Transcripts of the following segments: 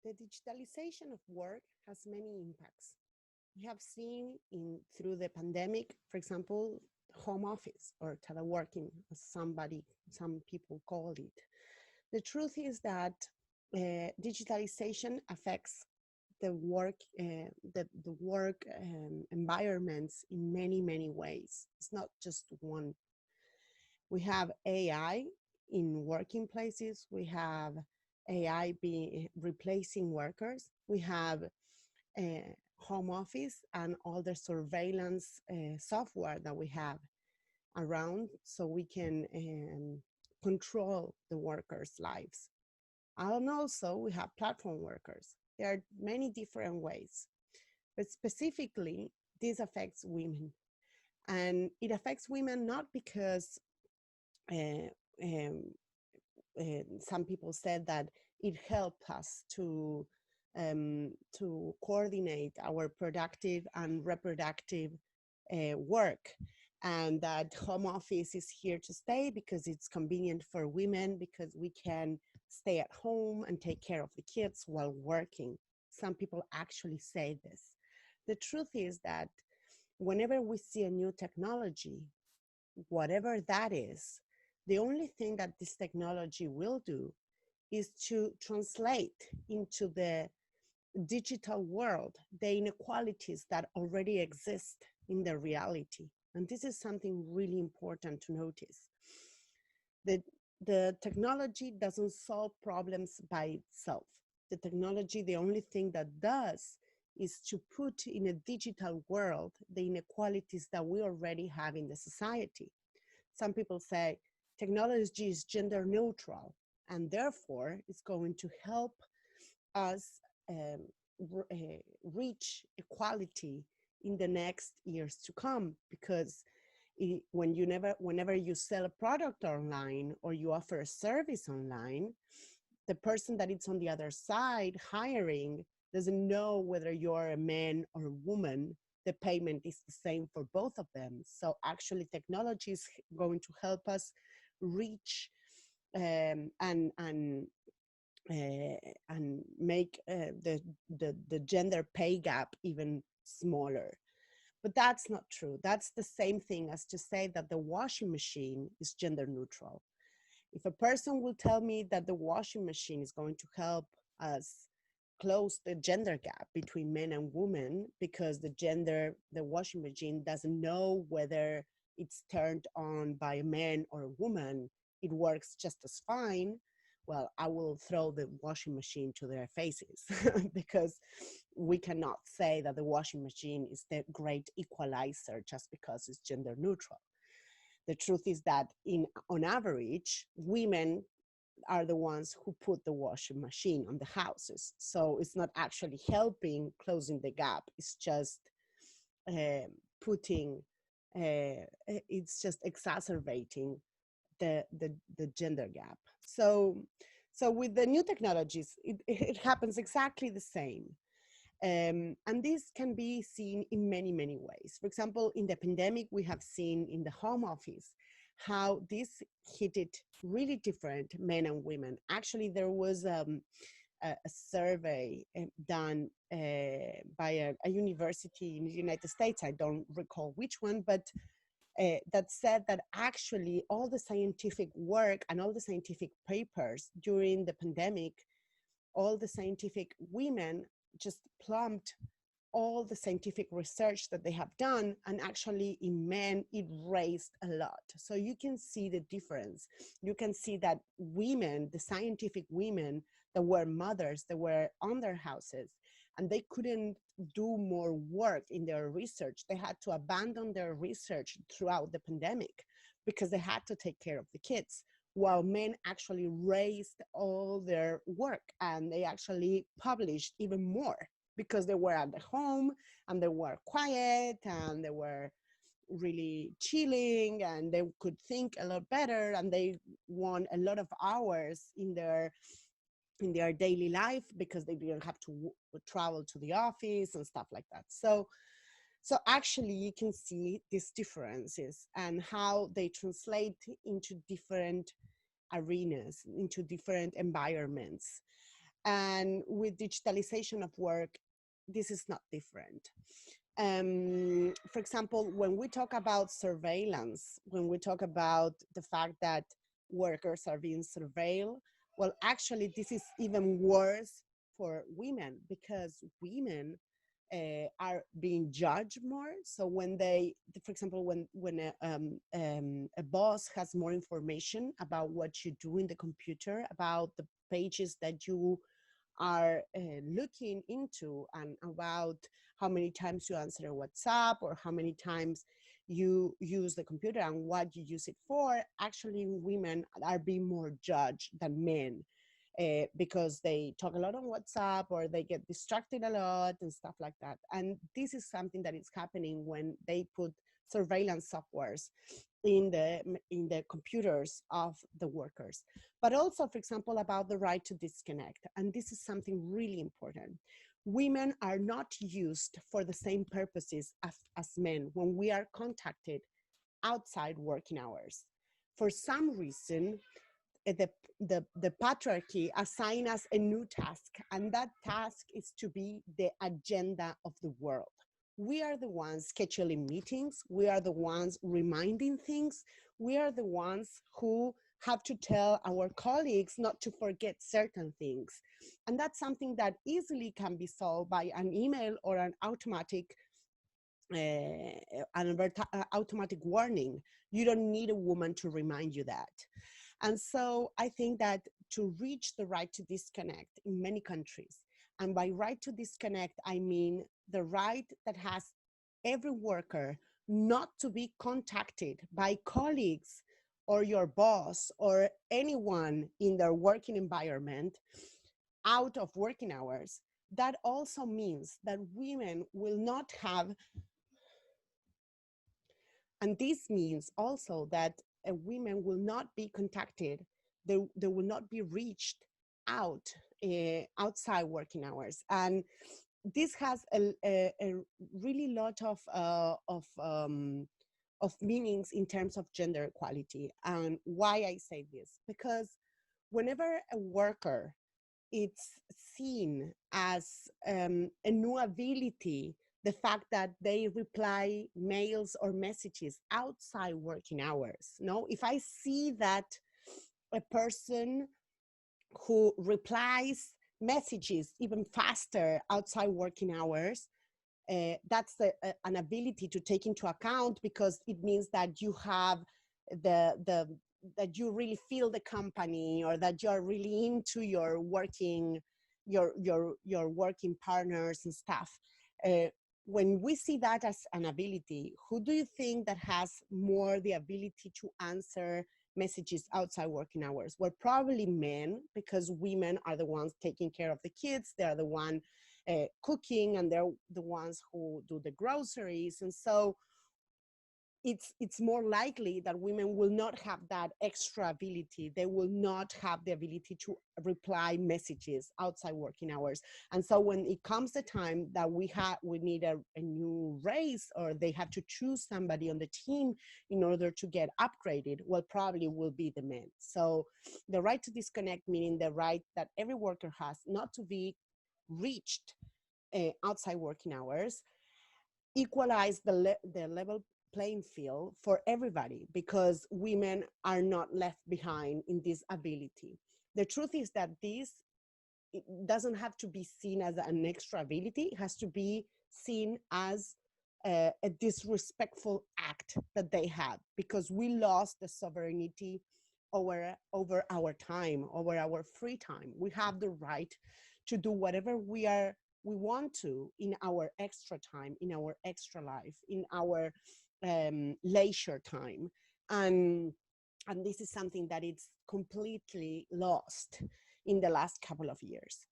The digitalization of work has many impacts. We have seen through the pandemic, for example, home office or teleworking, as some people call it. The truth is that digitalization affects the work environments in many ways. It's not just one. We have AI in working places. We have AI being replacing workers. We have home office and all the surveillance software that we have around, so we can control the workers' lives. And also we have platform workers. There are many different ways, but specifically this affects women. And it affects women not because uh, um, some people said that it helped us to coordinate our productive and reproductive work, and that home office is here to stay because it's convenient for women, because we can stay at home and take care of the kids while working. Some people actually say this. The truth is that whenever we see a new technology, whatever that is, the only thing that this technology will do is to translate into the digital world the inequalities that already exist in the reality. And this is something really important to notice. The, the technology doesn't solve problems by itself. The technology, the only thing that does is to put in a digital world the inequalities that we already have in the society. Some people say technology is gender neutral, and therefore it's going to help us reach equality in the next years to come, because whenever you sell a product online or you offer a service online, the person that is on the other side hiring doesn't know whether you're a man or a woman. The payment is the same for both of them. So actually technology is going to help us reach and make the gender pay gap even smaller. But that's not true. That's the same thing as to say that the washing machine is gender neutral. If a person will tell me that the washing machine is going to help us close the gender gap between men and women, because the washing machine doesn't know whether it's turned on by a man or a woman, it works just as fine, well, I will throw the washing machine to their faces because we cannot say that the washing machine is the great equalizer just because it's gender neutral. The truth is that on average, women are the ones who put the washing machine on the houses. So it's not actually helping closing the gap. It's just uh, putting, it's just exacerbating the gender gap. So with the new technologies, it happens exactly the same. And this can be seen in many ways. For example, in the pandemic, we have seen in the home office how this hit it really different, men and women. Actually, there was a survey done by a university in the United States. I don't recall which one, but that said that actually all the scientific work and all the scientific papers during the pandemic, all the scientific women just plumped all the scientific research that they have done, and actually in men it raised a lot. So you can see the difference. You can see that women, the scientific women that were mothers, that were on their houses, and they couldn't do more work in their research. They had to abandon their research throughout the pandemic because they had to take care of the kids, while men actually raised all their work and they actually published even more because they were at the home and they were quiet and they were really chilling and they could think a lot better, and they won a lot of hours in their daily life because they didn't have to travel to the office and stuff like that. So actually you can see these differences and how they translate into different arenas, into different environments. And with digitalization of work, this is not different. For example, when we talk about surveillance, when we talk about the fact that workers are being surveilled, well, actually, this is even worse for women, because women are being judged more. So when they, for example, when a boss has more information about what you do in the computer, about the pages that you are looking into, and about how many times you answer WhatsApp, or how many times you use the computer and what you use it for, actually women are being more judged than men, because they talk a lot on WhatsApp, or they get distracted a lot and stuff like that. And this is something that is happening when they put surveillance softwares in the computers of the workers. But also, for example, about the right to disconnect. And this is something really important. Women are not used for the same purposes as men when we are contacted outside working hours. For some reason, the patriarchy assign us a new task, and that task is to be the agenda of the world. We are the ones scheduling meetings, we are the ones reminding things, we are the ones who have to tell our colleagues not to forget certain things. And that's something that easily can be solved by an email or an automatic automatic warning. You don't need a woman to remind you that. And so I think that to reach the right to disconnect in many countries, and by right to disconnect, I mean the right that has every worker not to be contacted by colleagues or your boss or anyone in their working environment out of working hours. That also means that women will not have, and this means also that women will not be contacted, they will not be reached out outside working hours. And this has a really lot of meanings in terms of gender equality. And why I say this? Because whenever a worker it's seen as a new ability, the fact that they reply mails or messages outside working hours. No, if I see that a person who replies messages even faster outside working hours, that's an ability to take into account, because it means that you have the that you really feel the company, or that you're really into your working your working partners and stuff. uh, when we see that as an ability, who do you think that has more the ability to answer messages outside working hours? Well, probably men, because women are the ones taking care of the kids, they are the one cooking, and they're the ones who do the groceries. And so it's more likely that women will not have that extra ability. They will not have the ability to reply messages outside working hours. And so when it comes the time that we need a new raise, or they have to choose somebody on the team in order to get upgraded, well, probably will be the men. So the right to disconnect, meaning the right that every worker has not to be reached outside working hours, equalize the level playing field for everybody, because women are not left behind in this ability. The truth is that this, it doesn't have to be seen as an extra ability. It has to be seen as a disrespectful act that they have, because we lost the sovereignty over our time, over our free time. We have the right to do whatever we want to in our extra time, in our extra life, in our leisure time. And this is something that it's completely lost in the last couple of years.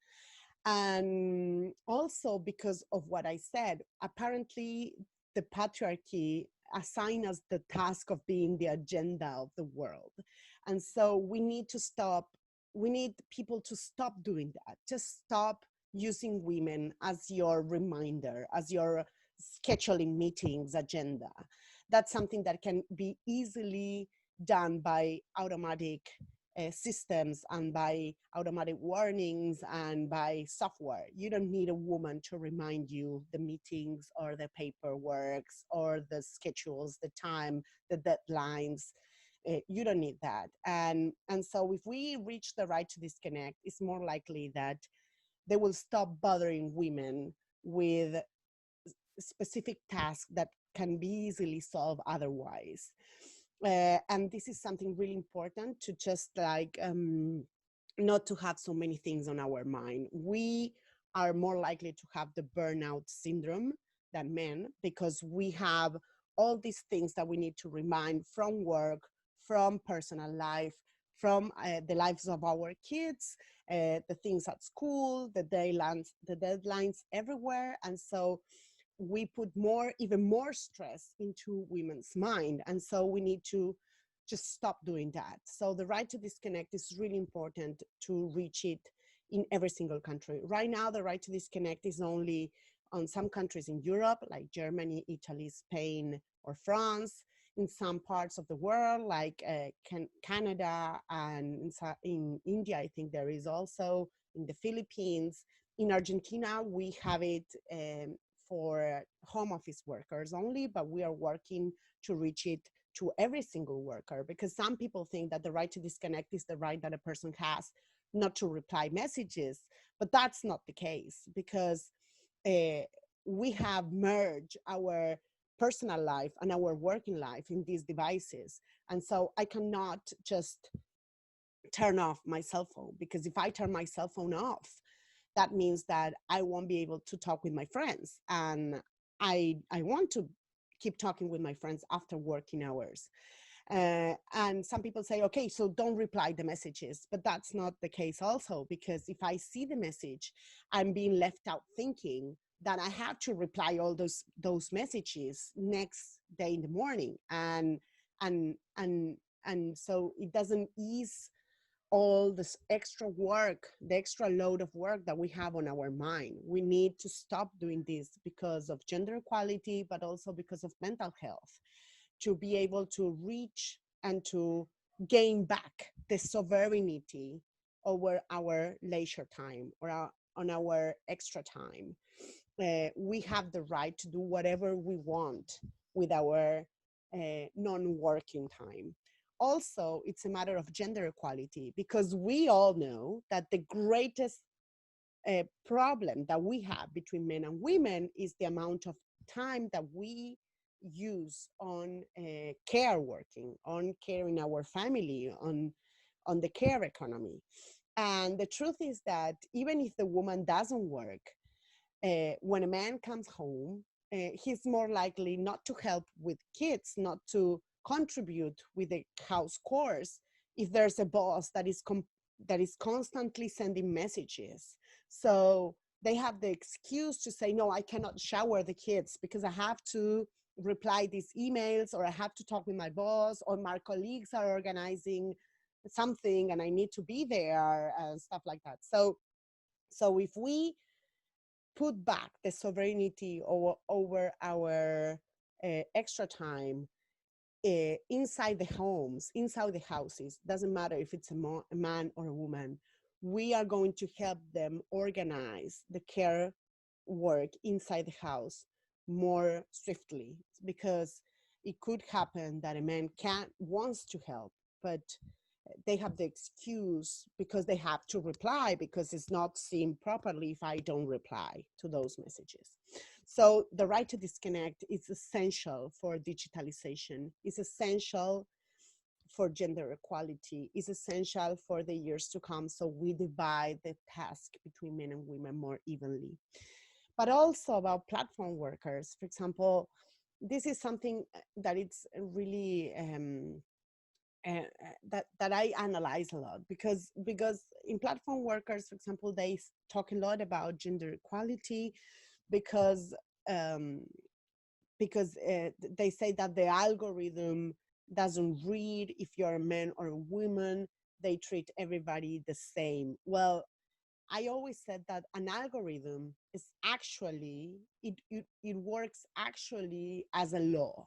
And also because of what I said, apparently the patriarchy assign us the task of being the agenda of the world. And so we need people to stop doing that. Just stop using women as your reminder, as your scheduling meetings agenda. That's something that can be easily done by automatic systems and by automatic warnings and by software. You don't need a woman to remind you the meetings or the paperwork or the schedules, the time, the deadlines. You don't need that. And so if we reach the right to disconnect, it's more likely that they will stop bothering women with specific tasks that can be easily solved otherwise. And this is something really important to just like not to have so many things on our mind. We are more likely to have the burnout syndrome than men because we have all these things that we need to remind from work, from personal life, from the lives of our kids, the things at school, the deadlines everywhere. And so we put even more stress into women's mind. And so we need to just stop doing that. So the right to disconnect is really important to reach it in every single country. Right now, the right to disconnect is only on some countries in Europe, like Germany, Italy, Spain, or France. In some parts of the world, like Canada and in India, I think there is also, in the Philippines. In Argentina, we have it for home office workers only, but we are working to reach it to every single worker, because some people think that the right to disconnect is the right that a person has not to reply messages, but that's not the case, because uh, we have merged our personal life and our working life in these devices. And so I cannot just turn off my cell phone, because if I turn my cell phone off, that means that I won't be able to talk with my friends. And I want to keep talking with my friends after working hours. And some people say, okay, so don't reply the messages, but that's not the case also, because if I see the message, I'm being left out thinking that I have to reply all those messages next day in the morning. And and and so it doesn't ease all this extra work, the extra load of work that we have on our mind. We need to stop doing this because of gender equality, but also because of mental health, to be able to reach and to gain back the sovereignty over our leisure time or on our extra time. We have the right to do whatever we want with our non-working time. Also, it's a matter of gender equality, because we all know that the greatest problem that we have between men and women is the amount of time that we use on care working, on caring our family, on the care economy. And the truth is that even if the woman doesn't work, when a man comes home, he's more likely not to help with kids, not to contribute with the house chores if there's a boss that is constantly sending messages. So they have the excuse to say, no, I cannot shower the kids because I have to reply these emails, or I have to talk with my boss, or my colleagues are organizing something and I need to be there and stuff like that. So if we put back the sovereignty over our extra time inside the homes, inside the houses, doesn't matter if it's a man or a woman, we are going to help them organize the care work inside the house more swiftly, because it could happen that a man wants to help, but they have the excuse because they have to reply, because it's not seen properly if I don't reply to those messages. So the right to disconnect is essential for digitalization, is essential for gender equality, is essential for the years to come, so we divide the task between men and women more evenly. But also about platform workers, for example, this is something that it's really that I analyze a lot, because in platform workers, for example, they talk a lot about gender equality, because um, they say that the algorithm doesn't read if you're a man or a woman. They treat everybody the same. Well, I always said that an algorithm is actually, it works actually as a law,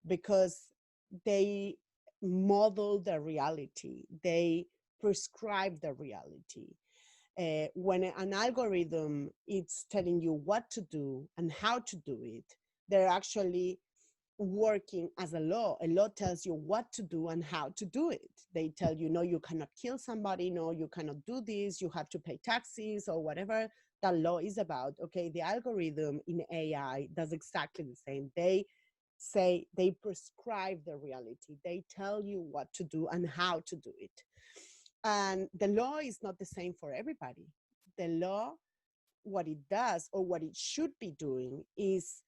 because they model the reality. They prescribe the reality. When an algorithm is telling you what to do and how to do it, they're actually working as a law. A law tells you what to do and how to do it. They tell you, no, you cannot kill somebody, no, you cannot do this, you have to pay taxes or whatever that law is about. Okay, the algorithm in AI does exactly the same. They say, they prescribe the reality. They tell you what to do and how to do it. And the law is not the same for everybody. The law, what it does or what it should be doing is,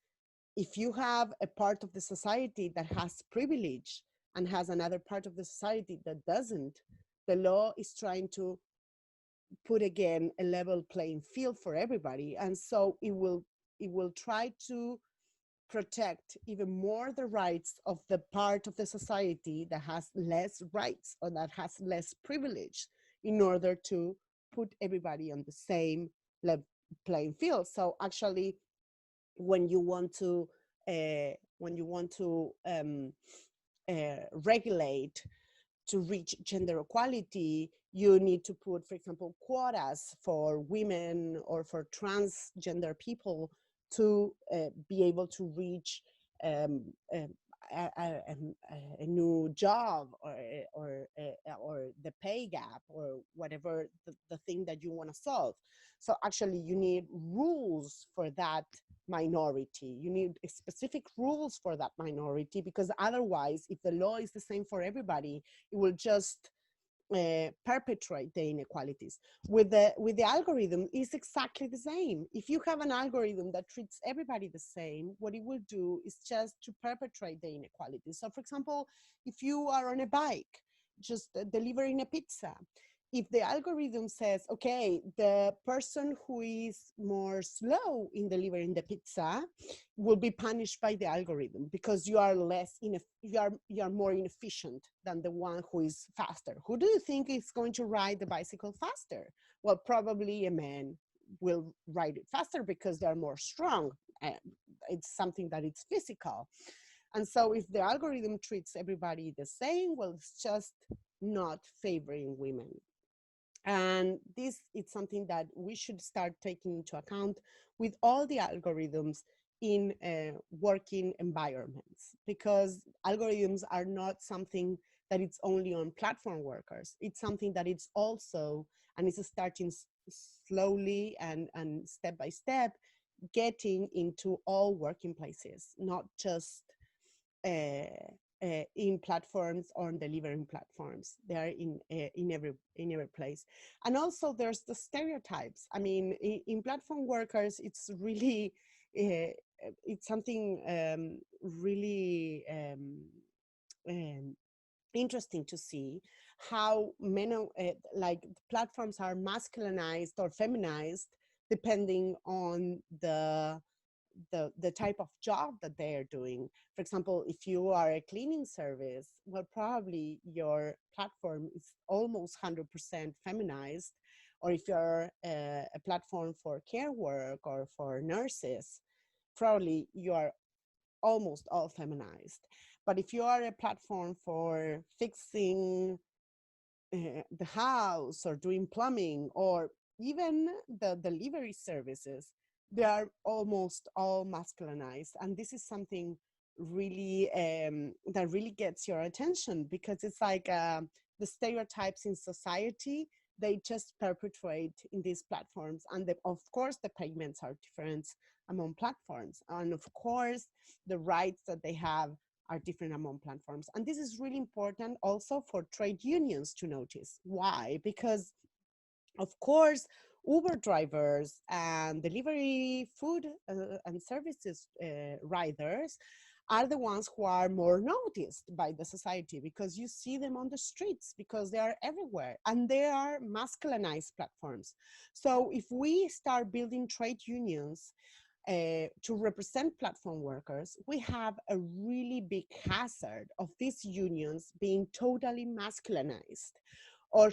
if you have a part of the society that has privilege and has another part of the society that doesn't, the law is trying to put again a level playing field for everybody. And so it will try to protect even more the rights of the part of the society that has less rights or that has less privilege, in order to put everybody on the same playing field. So actually, when you want to regulate to reach gender equality, you need to put, for example, quotas for women or for transgender people to be able to reach um, um, a new job, or the pay gap, or whatever the thing that you want to solve. So actually, you need rules for that minority. You need specific rules for that minority, because otherwise, if the law is the same for everybody, it will just perpetuate the inequalities. With the algorithm, it's exactly the same. If you have an algorithm that treats everybody the same, what it will do is just to perpetuate the inequalities. So for example, if you are on a bike just delivering a pizza, if the algorithm says, okay, the person who is more slow in delivering the pizza will be punished by the algorithm, because you are you are more inefficient than the one who is faster. Who do you think is going to ride the bicycle faster? Well, probably a man will ride it faster because they're more strong. It's something that it's physical. And so if the algorithm treats everybody the same, well, it's just not favoring women. And this is something that we should start taking into account with all the algorithms in working environments, because algorithms are not something that it's only on platform workers. It's something that it's also, and it's starting slowly and step by step, getting into all working places, not just in platforms or on delivering platforms. They are in every place. And also there's the stereotypes. I mean, in platform workers, it's really it's something really interesting to see how many like platforms are masculinized or feminized depending on the type of job that they are doing. For example, if you are a cleaning service, well, probably your platform is almost 100% feminized. Or if you're a platform for care work or for nurses, probably you are almost all feminized. But if you are a platform for fixing the house or doing plumbing or even the delivery services, they are almost all masculinized. And this is something really that really gets your attention, because it's like the stereotypes in society, they just perpetuate in these platforms. And of course, the payments are different among platforms. And of course, the rights that they have are different among platforms. And this is really important also for trade unions to notice. Why? Because, of course, Uber drivers and delivery food and services riders are the ones who are more noticed by the society, because you see them on the streets, because they are everywhere, and they are masculinized platforms. So if we start building trade unions to represent platform workers, we have a really big hazard of these unions being totally masculinized, or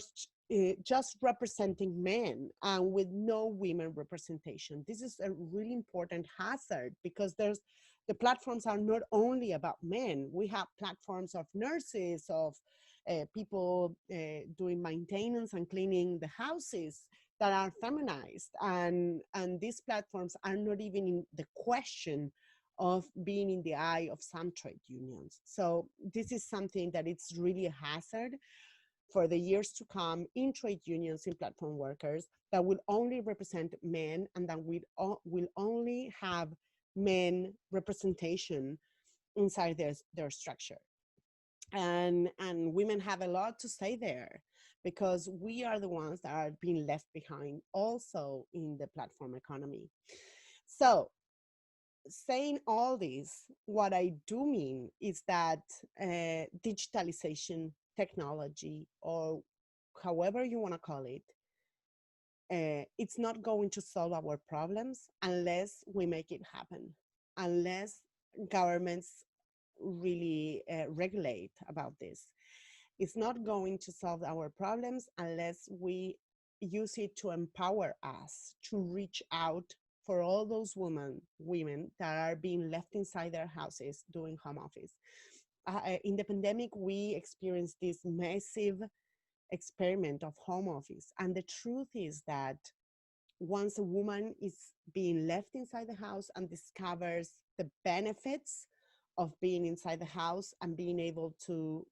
just representing men and with no women representation. This is a really important hazard, because the platforms are not only about men. We have platforms of nurses, of people doing maintenance and cleaning the houses that are feminized, and these platforms are not even in the question of being in the eye of some trade unions. So this is something that it's really a hazard for the years to come in trade unions, in platform workers, that will only represent men, and that will only have men representation inside their structure. And women have a lot to say there, because we are the ones that are being left behind also in the platform economy. So saying all this, what I do mean is that digitalization, technology, or however you want to call it, it's not going to solve our problems unless we make it happen, unless governments really regulate about this. It's not going to solve our problems unless we use it to empower us to reach out for all those women that are being left inside their houses doing home office. In the pandemic, we experienced this massive experiment of home office. And the truth is that once a woman is being left inside the house and discovers the benefits of being inside the house and being able to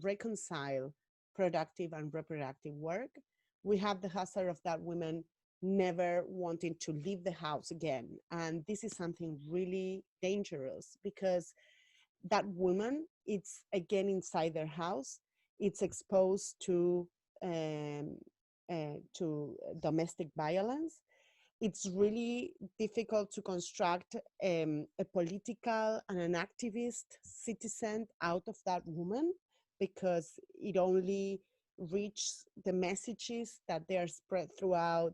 reconcile productive and reproductive work, we have the hazard of that woman never wanting to leave the house again. And this is something really dangerous, because that woman, it's again inside their house, it's exposed um, to domestic violence. It's really difficult to construct a political and an activist citizen out of that woman, because it only reaches the messages that they are spread throughout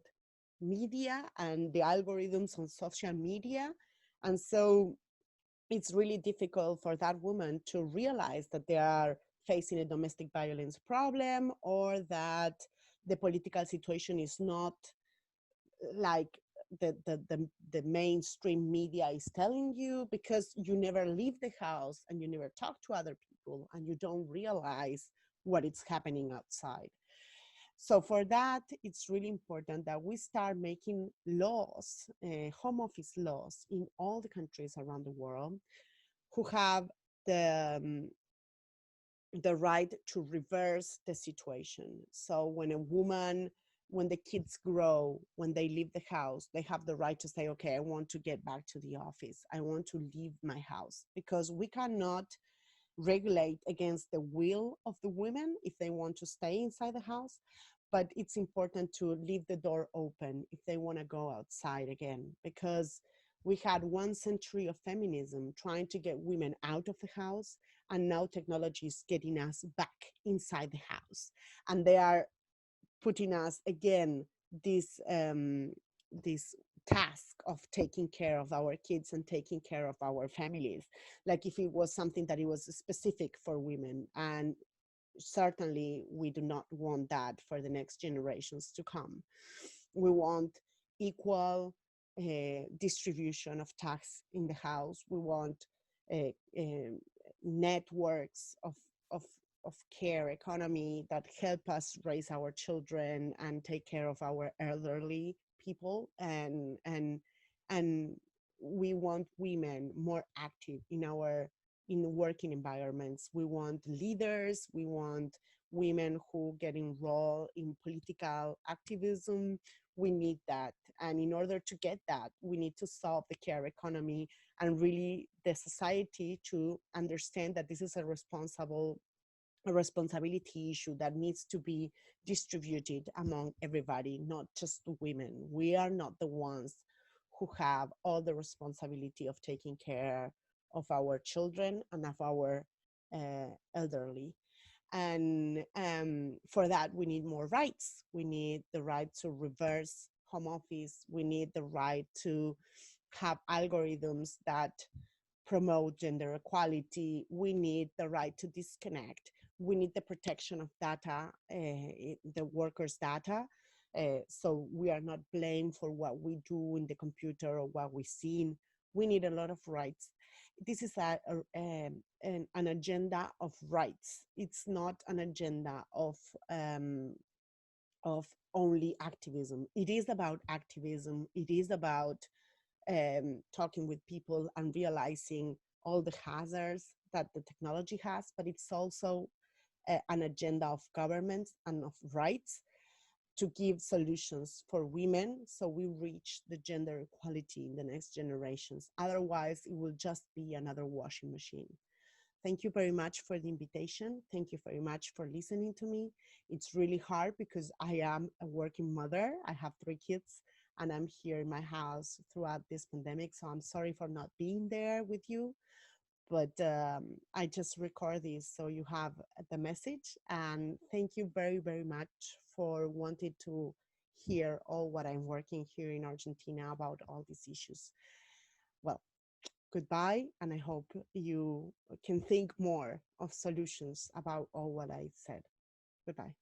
media and the algorithms on social media. And so it's really difficult for that woman to realize that they are facing a domestic violence problem, or that the political situation is not like the mainstream media is telling you, because you never leave the house and you never talk to other people and you don't realize what is happening outside. So for that, it's really important that we start making laws, home office laws in all the countries around the world, who have the the right to reverse the situation. So when the kids grow, when they leave the house, they have the right to say, okay, I want to get back to the office. I want to leave my house, because we cannot regulate against the will of the women if they want to stay inside the house. But it's important to leave the door open if they want to go outside again, because we had 1 century of feminism trying to get women out of the house, and now technology is getting us back inside the house, and they are putting us again this task of taking care of our kids and taking care of our families, like if it was something that it was specific for women. And certainly we do not want that for the next generations to come. We want equal distribution of tax in the house. We want uh, uh, networks of of care economy that help us raise our children and take care of our elderly people, and we want women more active in working environments. We want leaders, we want women who get enrolled in political activism. We need that. And in order to get that, we need to solve the care economy, and really the society to understand that this is a responsibility issue that needs to be distributed among everybody, not just women. We are not the ones who have all the responsibility of taking care of our children and of our elderly. And for that, we need more rights. We need the right to reverse home office. We need the right to have algorithms that promote gender equality. We need the right to disconnect. We need the protection of data, the workers' data, so we are not blamed for what we do in the computer or what we've seen. We need a lot of rights. this is an agenda of rights. It's not an agenda um, of only activism. It is about activism. It is about talking with people and realizing all the hazards that the technology has, but it's also an agenda of governments and of rights to give solutions for women so we reach the gender equality in the next generations. Otherwise, it will just be another washing machine. Thank you very much for the invitation. Thank you very much for listening to me. It's really hard because I am a working mother. I have 3 kids and I'm here in my house throughout this pandemic. So I'm sorry for not being there with you, but I just record this so you have the message. And thank you very, very much for wanting to hear all what I'm working here in Argentina about all these issues. Well, goodbye, and I hope you can think more of solutions about all what I said. Goodbye.